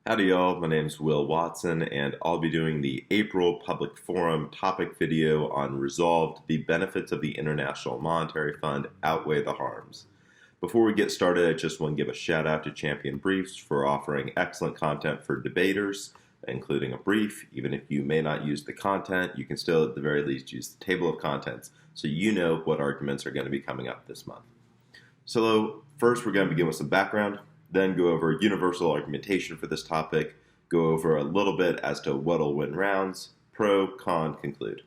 Howdy y'all, my name is Will Watson and I'll be doing the April Public Forum topic video on Resolved, the benefits of the International Monetary Fund outweigh the harms. Before we get started, I just want to give a shout out to Champion Briefs for offering excellent content for debaters, including a brief. Even if you may not use the content, you can still at the very least use the table of contents so you know what arguments are going to be coming up this month. So first we're going to begin with some background, then go over universal argumentation for this topic, go over a little bit as to what'll win rounds, pro, con, conclude.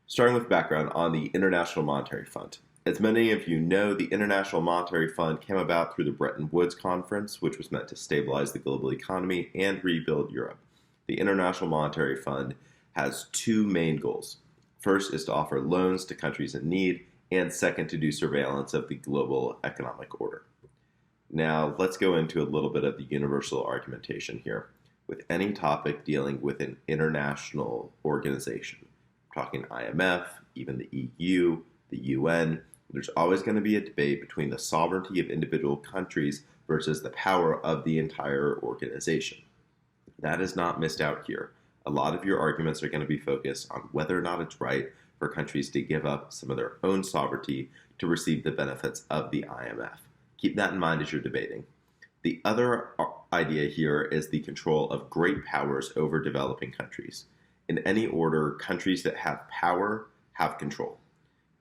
Starting with background on the International Monetary Fund. As many of you know, the International Monetary Fund came about through the Bretton Woods Conference, which was meant to stabilize the global economy and rebuild Europe. The International Monetary Fund has two main goals. First is to offer loans to countries in need, and second, to do surveillance of the global economic order. Now, let's go into a little bit of the universal argumentation here. With any topic dealing with an international organization, I'm talking IMF, even the EU, the UN, there's always going to be a debate between the sovereignty of individual countries versus the power of the entire organization. That is not missed out here. A lot of your arguments are going to be focused on whether or not it's right for countries to give up some of their own sovereignty to receive the benefits of the IMF. Keep that in mind as you're debating. The other idea here is the control of great powers over developing countries. In any order, countries that have power have control.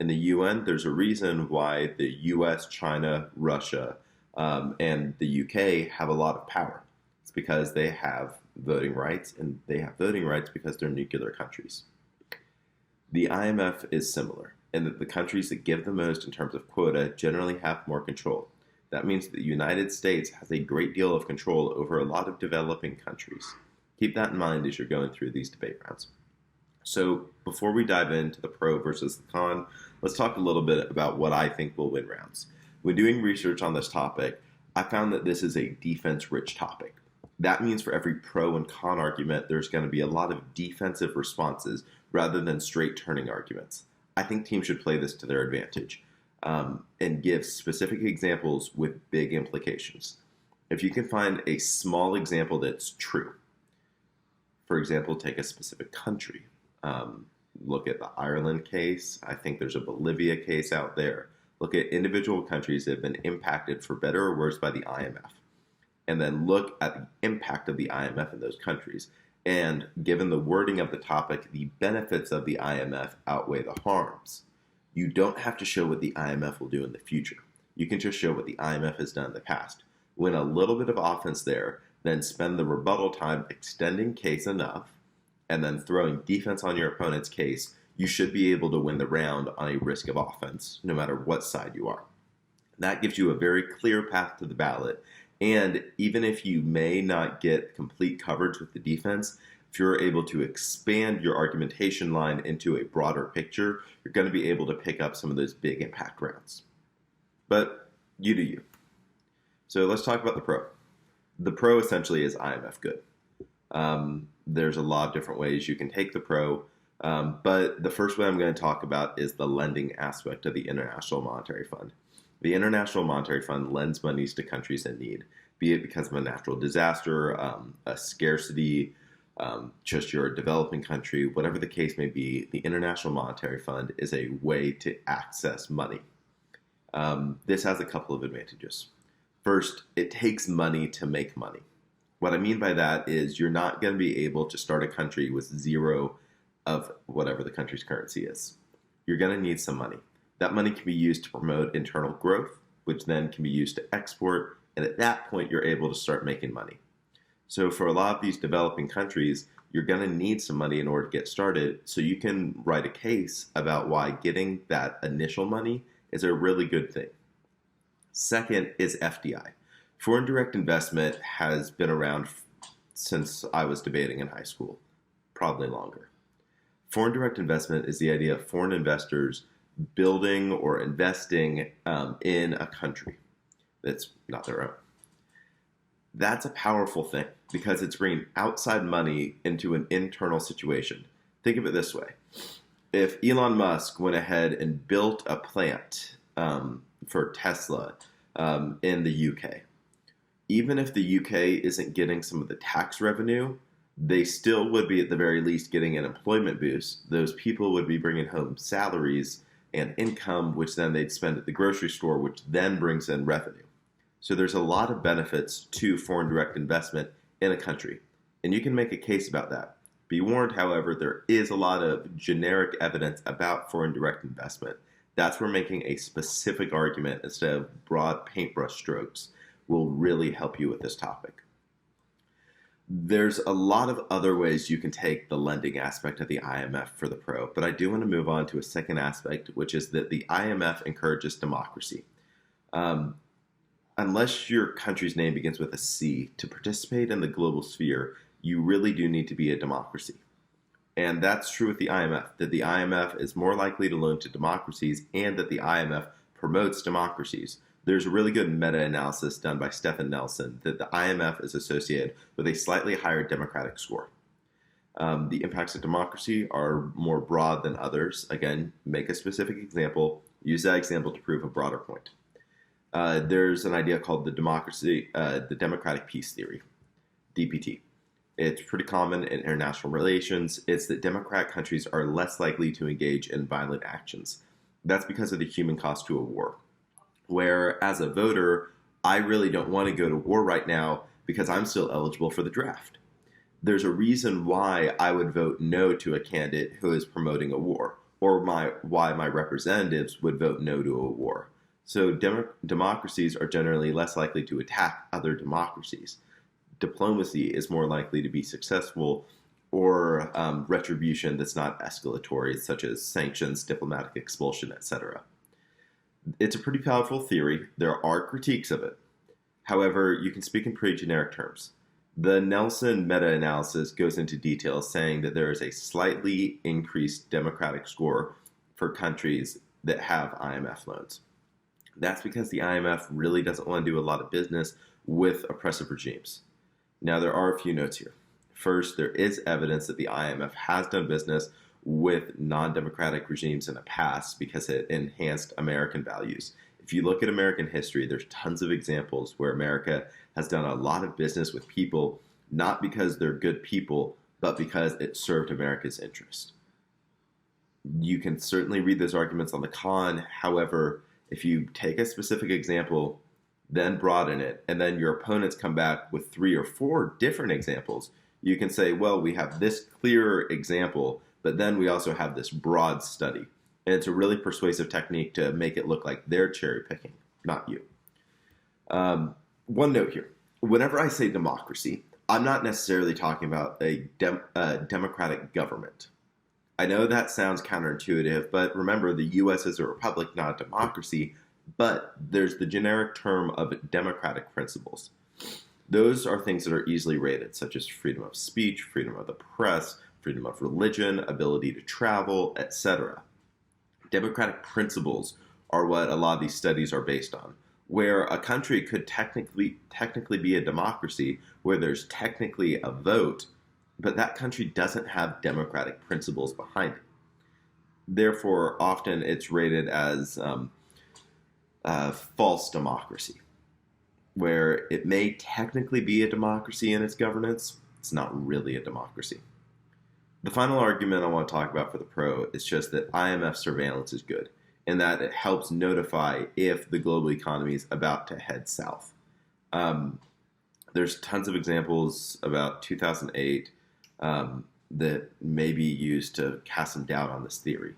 In the UN, there's a reason why the US, China, Russia, and the UK have a lot of power. It's because they have voting rights, and they have voting rights because they're nuclear countries. The IMF is similar in that the countries that give the most in terms of quota generally have more control. That means that the United States has a great deal of control over a lot of developing countries. Keep that in mind as you're going through these debate rounds. So before we dive into the pro versus the con, let's talk a little bit about what I think will win rounds. When doing research on this topic, I found that this is a defense-rich topic. That means for every pro and con argument, there's going to be a lot of defensive responses rather than straight turning arguments. I think teams should play this to their advantage and give specific examples with big implications. If you can find a small example that's true, for example, take a specific country. Look at the Ireland case. I think there's a Bolivia case out there. Look at individual countries that have been impacted for better or worse by the IMF. And then look at the impact of the IMF in those countries. And given the wording of the topic, the benefits of the IMF outweigh the harms. You don't have to show what the IMF will do in the future. You can just show what the IMF has done in the past. Win a little bit of offense there, then spend the rebuttal time extending case enough, and then throwing defense on your opponent's case. You should be able to win the round on a risk of offense, no matter what side you are. That gives you a very clear path to the ballot. And even if you may not get complete coverage with the defense, if you're able to expand your argumentation line into a broader picture, you're going to be able to pick up some of those big impact rounds. But you do you. So let's talk about the pro. The pro essentially is IMF good. There's a lot of different ways you can take the pro, but the first way I'm going to talk about is the lending aspect of the International Monetary Fund. The International Monetary Fund lends monies to countries in need, be it because of a natural disaster, a scarcity, just you're a developing country, whatever the case may be. The International Monetary Fund is a way to access money. This has a couple of advantages. First, it takes money to make money. What I mean by that is you're not going to be able to start a country with zero of whatever the country's currency is. You're going to need some money. That money can be used to promote internal growth, which then can be used to export, and at that point you're able to start making money. So for a lot of these developing countries, you're going to need some money in order to get started, so you can write a case about why getting that initial money is a really good thing. Second is FDI. Foreign direct investment has been around since I was debating in high school, probably longer. Foreign direct investment is the idea of foreign investors building or investing in a country that's not their own. That's a powerful thing because it's bringing outside money into an internal situation. Think of it this way. If Elon Musk went ahead and built a plant for Tesla in the UK, Even if the UK isn't getting some of the tax revenue, they still would be at the very least getting an employment boost. Those people would be bringing home salaries and income, which then they'd spend at the grocery store, which then brings in revenue. So there's a lot of benefits to foreign direct investment in a country, and you can make a case about that. Be warned, however, there is a lot of generic evidence about foreign direct investment. That's where making a specific argument instead of broad paintbrush strokes will really help you with this topic. There's a lot of other ways you can take the lending aspect of the IMF for the pro, but I do want to move on to a second aspect, which is that the IMF encourages democracy. Unless your country's name begins with a C, to participate in the global sphere, you really do need to be a democracy. And that's true with the IMF, that the IMF is more likely to loan to democracies and that the IMF promotes democracies. There's a really good meta-analysis done by Stephen Nelson that the IMF is associated with a slightly higher democratic score. The impacts of democracy are more broad than others. Again, make a specific example, use that example to prove a broader point. There's an idea called the democratic peace theory, DPT. It's pretty common in international relations. It's that democratic countries are less likely to engage in violent actions. That's because of the human cost to a war. Where, as a voter, I really don't want to go to war right now because I'm still eligible for the draft. There's a reason why I would vote no to a candidate who is promoting a war, or why my representatives would vote no to a war. So democracies are generally less likely to attack other democracies. Diplomacy is more likely to be successful, or retribution that's not escalatory, such as sanctions, diplomatic expulsion, etc. It's a pretty powerful theory. There are critiques of it. However, you can speak in pretty generic terms. The Nelson meta-analysis goes into detail, saying that there is a slightly increased democratic score for countries that have IMF loans. That's because the IMF really doesn't want to do a lot of business with oppressive regimes. Now, there are a few notes here. First, there is evidence that the IMF has done business with non-democratic regimes in the past because it enhanced American values. If you look at American history, there's tons of examples where America has done a lot of business with people, not because they're good people, but because it served America's interest. You can certainly read those arguments on the con. However, if you take a specific example, then broaden it, and then your opponents come back with 3 or 4 different examples, you can say, well, we have this clear example, but then we also have this broad study. And it's a really persuasive technique to make it look like they're cherry picking, not you. One note here. Whenever I say democracy, I'm not necessarily talking about a democratic government. I know that sounds counterintuitive, but remember, the U.S. is a republic, not a democracy, but there's the generic term of democratic principles. Those are things that are easily rated, such as freedom of speech, freedom of the press, freedom of religion, ability to travel, etc. Democratic principles are what a lot of these studies are based on, where a country could technically be a democracy, where there's technically a vote, but that country doesn't have democratic principles behind it. Therefore, often it's rated as false democracy, where it may technically be a democracy in its governance, it's not really a democracy. The final argument I want to talk about for the pro is just that IMF surveillance is good, and that it helps notify if the global economy is about to head south. There's tons of examples about 2008 that may be used to cast some doubt on this theory.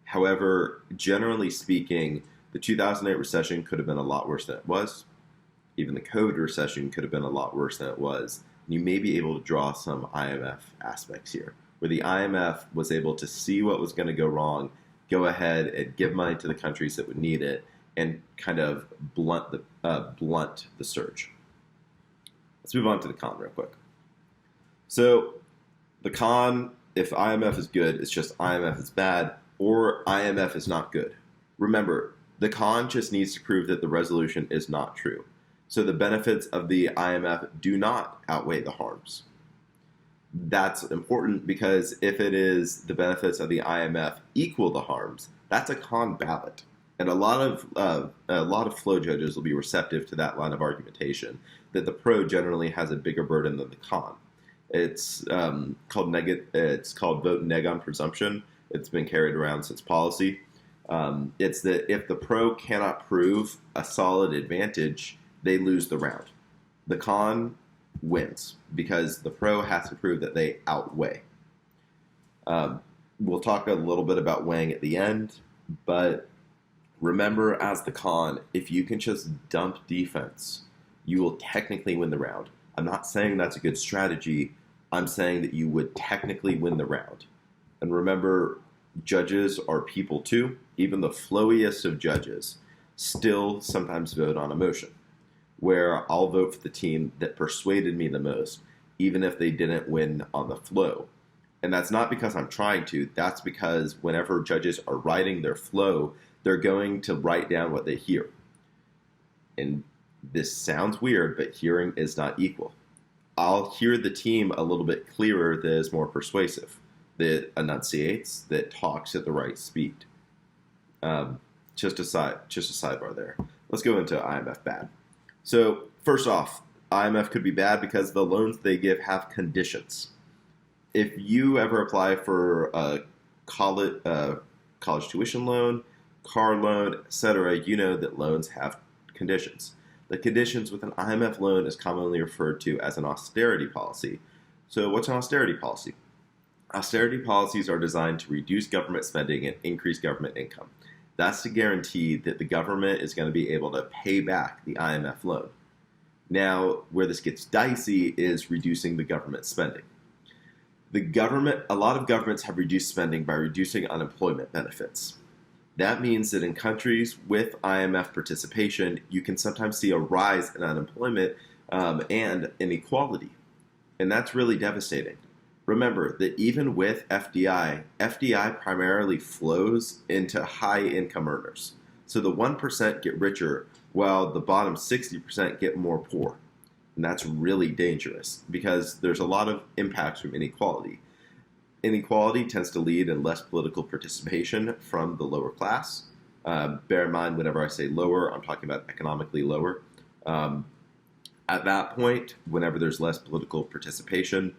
However, generally speaking, the 2008 recession could have been a lot worse than it was. Even the COVID recession could have been a lot worse than it was. You may be able to draw some IMF aspects here, where the IMF was able to see what was going to go wrong, go ahead and give money to the countries that would need it, and kind of blunt the surge. Let's move on to the con real quick. So the con, if IMF is good, it's just IMF is bad, or IMF is not good. Remember, the con just needs to prove that the resolution is not true. So the benefits of the IMF do not outweigh the harms. That's important because if it is the benefits of the IMF equal the harms, that's a con ballot. And a lot of flow judges will be receptive to that line of argumentation. that the pro generally has a bigger burden than the con. It's It's called vote neg on presumption. It's been carried around since policy. It's that if the pro cannot prove a solid advantage, they lose the round. The con wins because the pro has to prove that they outweigh. We'll talk a little bit about weighing at the end, but remember, as the con, if you can just dump defense, you will technically win the round. I'm not saying that's a good strategy. I'm saying that you would technically win the round. And remember, judges are people too. Even the flowiest of judges still sometimes vote on emotion, where I'll vote for the team that persuaded me the most, even if they didn't win on the flow. And that's not because I'm trying to. That's because whenever judges are writing their flow, they're going to write down what they hear. And this sounds weird, but hearing is not equal. I'll hear the team a little bit clearer that is more persuasive, that enunciates, that talks at the right speed. Just a sidebar there. Let's go into IMF bad. So first off, IMF could be bad because the loans they give have conditions. If you ever apply for a college tuition loan, car loan, etc., you know that loans have conditions. The conditions with an IMF loan is commonly referred to as an austerity policy. So what's an austerity policy? Austerity policies are designed to reduce government spending and increase government income. That's to guarantee that the government is going to be able to pay back the IMF loan. Now, where this gets dicey is reducing the government spending. A lot of governments have reduced spending by reducing unemployment benefits. That means that in countries with IMF participation, you can sometimes see a rise in unemployment and inequality. And that's really devastating. Remember that even with FDI primarily flows into high-income earners. So the 1% get richer while the bottom 60% get more poor. And that's really dangerous because there's a lot of impacts from inequality. Inequality tends to lead in less political participation from the lower class. Bear in mind, whenever I say lower, I'm talking about economically lower. At that point, whenever there's less political participation,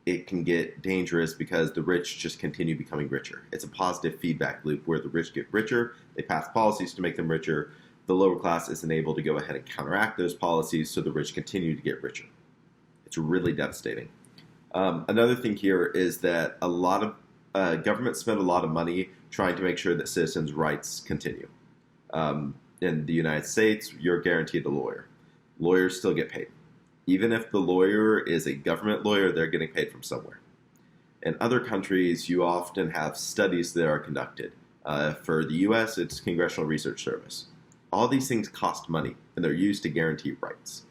it can get dangerous because the rich just continue becoming richer. It's a positive feedback loop where the rich get richer, they pass policies to make them richer, the lower class isn't able to go ahead and counteract those policies, so the rich continue to get richer. It's really devastating. Another thing here is that a lot of governments spend a lot of money trying to make sure that citizens' rights continue. In the United States, you're guaranteed a lawyer. Lawyers still get paid. Even if the lawyer is a government lawyer, they're getting paid from somewhere. In other countries, you often have studies that are conducted. For the U.S., it's Congressional Research Service. All these things cost money, and they're used to guarantee rights.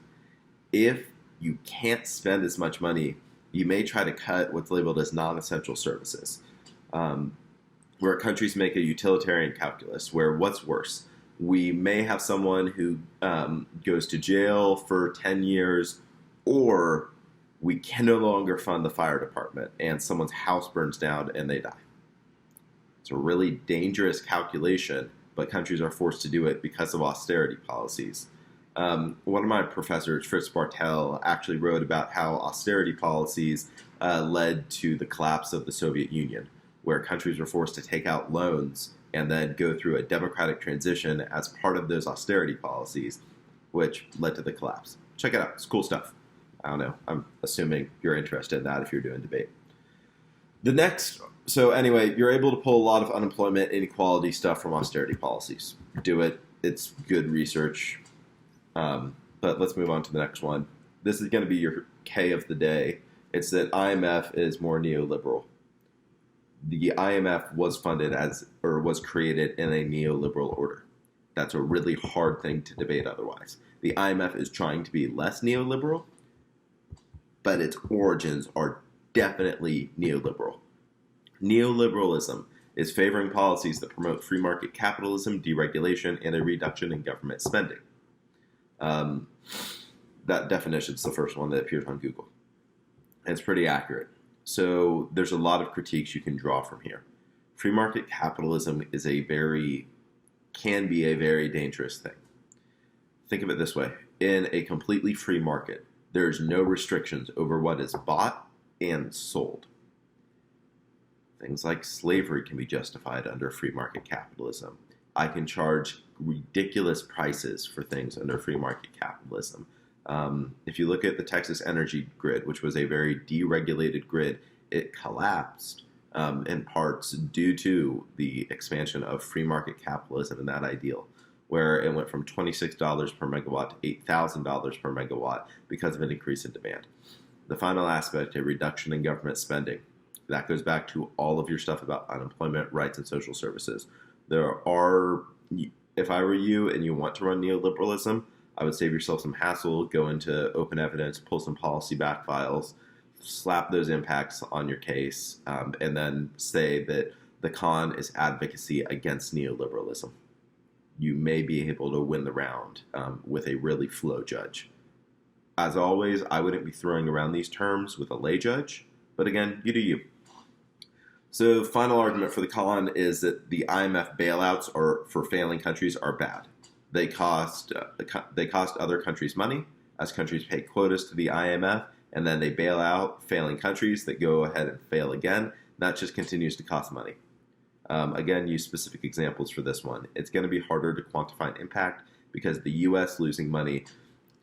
If you can't spend as much money, you may try to cut what's labeled as non-essential services, where countries make a utilitarian calculus, where what's worse? We may have someone who goes to jail for 10 years, or we can no longer fund the fire department, and someone's house burns down and they die. It's a really dangerous calculation, but countries are forced to do it because of austerity policies. One of my professors, Fritz Bartel, actually wrote about how austerity policies led to the collapse of the Soviet Union, where countries were forced to take out loans and then go through a democratic transition as part of those austerity policies, which led to the collapse. Check it out. It's cool stuff. I don't know. I'm assuming you're interested in that if you're doing debate. So anyway, you're able to pull a lot of unemployment, inequality stuff from austerity policies. Do it. It's good research. But let's move on to the next one. This is going to be your K of the day. It's that IMF is more neoliberal. The IMF was was created in a neoliberal order. That's a really hard thing to debate otherwise. The IMF is trying to be less neoliberal, but its origins are definitely neoliberal. Neoliberalism is favoring policies that promote free market capitalism, deregulation, and a reduction in government spending. That definition is the first one that appears on Google. And it's pretty accurate. So there's a lot of critiques you can draw from here. Free market capitalism can be a very dangerous thing. Think of it this way. In a completely free market, there's no restrictions over what is bought and sold. Things like slavery can be justified under free market capitalism. I can charge ridiculous prices for things under free market capitalism. If you look at the Texas energy grid, which was a very deregulated grid, it collapsed in parts due to the expansion of free market capitalism and that ideal, where it went from $26 per megawatt to $8,000 per megawatt because of an increase in demand. The final aspect, a reduction in government spending. That goes back to all of your stuff about unemployment, rights, and social services. If I were you and you want to run neoliberalism, I would save yourself some hassle, go into open evidence, pull some policy back files, slap those impacts on your case, and then say that the con is advocacy against neoliberalism. You may be able to win the round with a really flow judge. As always, I wouldn't be throwing around these terms with a lay judge, but again, you do you. So, final argument for the con is that the IMF bailouts for failing countries are bad. They cost other countries money as countries pay quotas to the IMF, and then they bail out failing countries that go ahead and fail again. That just continues to cost money. Again, use specific examples for this one. It's going to be harder to quantify an impact because the U.S. losing money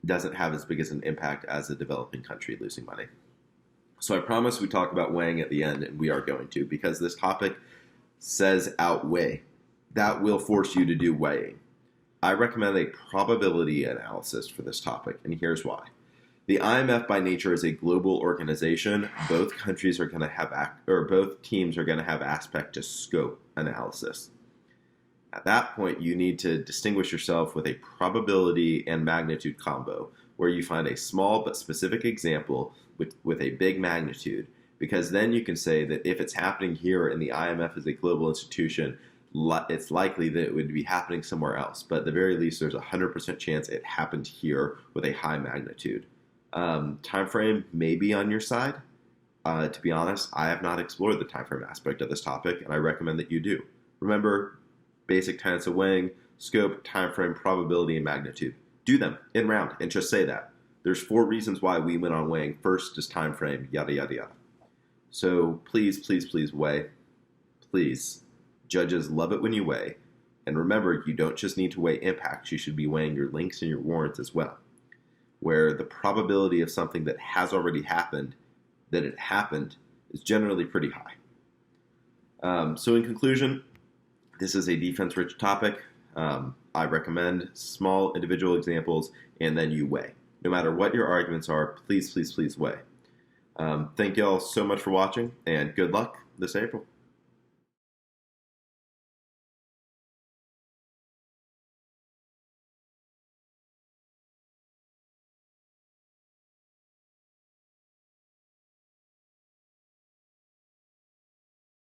doesn't have as big as an impact as a developing country losing money. So I promise we talk about weighing at the end, and we are going to, because this topic says outweigh. That will force you to do weighing. I recommend a probability analysis for this topic, and here's why. The IMF by nature is a global organization. Both countries are going to have, both teams are going to have aspect to scope analysis. At that point, you need to distinguish yourself with a probability and magnitude combo, where you find a small but specific example with a big magnitude, because then you can say that if it's happening here and the IMF is a global institution, it's likely that it would be happening somewhere else. But at the very least, there's a 100% chance it happened here with a high magnitude. Time frame may be on your side. To be honest, I have not explored the time frame aspect of this topic, and I recommend that you do. Remember, basic tenets of weighing: scope, time frame, probability, and magnitude. Do them in round and just say that. There's 4 reasons why we went on weighing. First is time frame, yada, yada, yada. So please, please, please weigh. Please. Judges love it when you weigh. And remember, you don't just need to weigh impacts. You should be weighing your links and your warrants as well, where the probability of something that has already happened, that it happened, is generally pretty high. So in conclusion, this is a defense-rich topic. I recommend small individual examples, and then you weigh. No matter what your arguments are, please, please, please weigh. Thank you all so much for watching, and good luck this April.